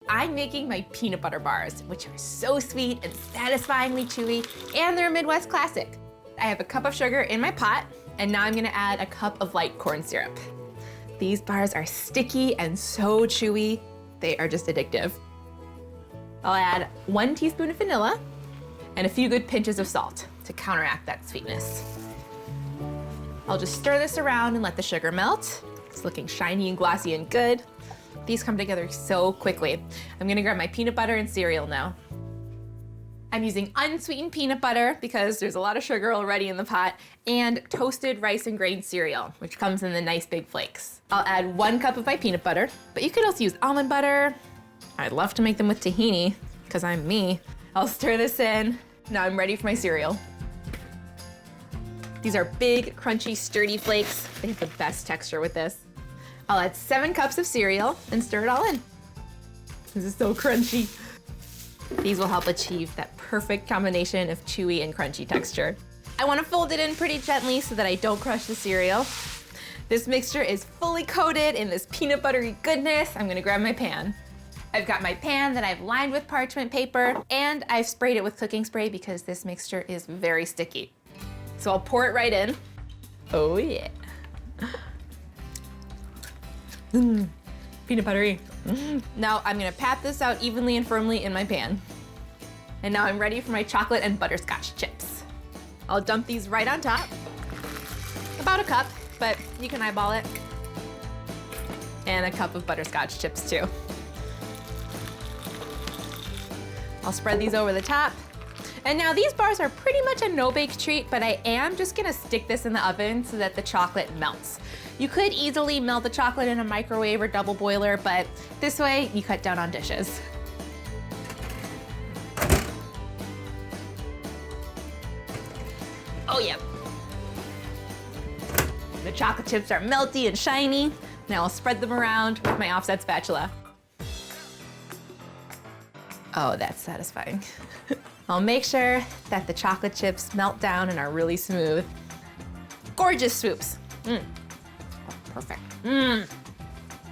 I'm making my peanut butter bars, which are so sweet and satisfyingly chewy, and they're a Midwest classic. I have a cup of sugar in my pot, and now I'm gonna add a cup of light corn syrup. These bars are sticky and so chewy, they are just addictive. I'll add 1 teaspoon of vanilla and a few good pinches of salt to counteract that sweetness. I'll just stir this around and let the sugar melt. It's looking shiny and glossy and good. These come together so quickly. I'm gonna grab my peanut butter and cereal now. I'm using unsweetened peanut butter because there's a lot of sugar already in the pot, and toasted rice and grain cereal, which comes in the nice big flakes. I'll add 1 cup of my peanut butter, but you could also use almond butter. I'd love to make them with tahini, because I'm me. I'll stir this in. Now I'm ready for my cereal. These are big, crunchy, sturdy flakes. They have the best texture with this. I'll add 7 cups of cereal and stir it all in. This is so crunchy. These will help achieve that perfect combination of chewy and crunchy texture. I want to fold it in pretty gently so that I don't crush the cereal. This mixture is fully coated in this peanut buttery goodness. I'm gonna grab my pan. I've got my pan that I've lined with parchment paper, and I've sprayed it with cooking spray because this mixture is very sticky. So I'll pour it right in. Oh yeah. Peanut buttery. Now I'm gonna pat this out evenly and firmly in my pan. And now I'm ready for my chocolate and butterscotch chips. I'll dump these right on top. About a cup, but you can eyeball it. And a cup of butterscotch chips too. I'll spread these over the top. And now these bars are pretty much a no-bake treat, but I am just gonna stick this in the oven so that the chocolate melts. You could easily melt the chocolate in a microwave or double boiler, but this way you cut down on dishes. Oh yeah. The chocolate chips are melty and shiny. Now I'll spread them around with my offset spatula. Oh, that's satisfying. I'll make sure that the chocolate chips melt down and are really smooth. Gorgeous swoops. Perfect. And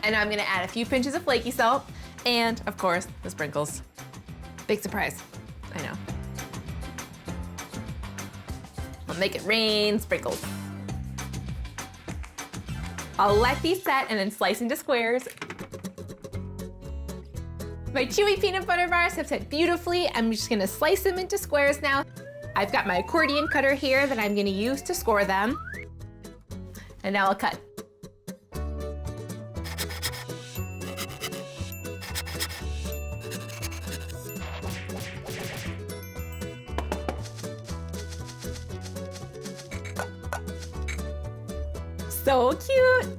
now I'm gonna add a few pinches of flaky salt and, of course, the sprinkles. Big surprise, I know. I'll make it rain sprinkles. I'll let these set and then slice into squares. My chewy peanut butter bars have set beautifully. I'm just gonna slice them into squares now. I've got my accordion cutter here that I'm gonna use to score them. And now I'll cut. So cute.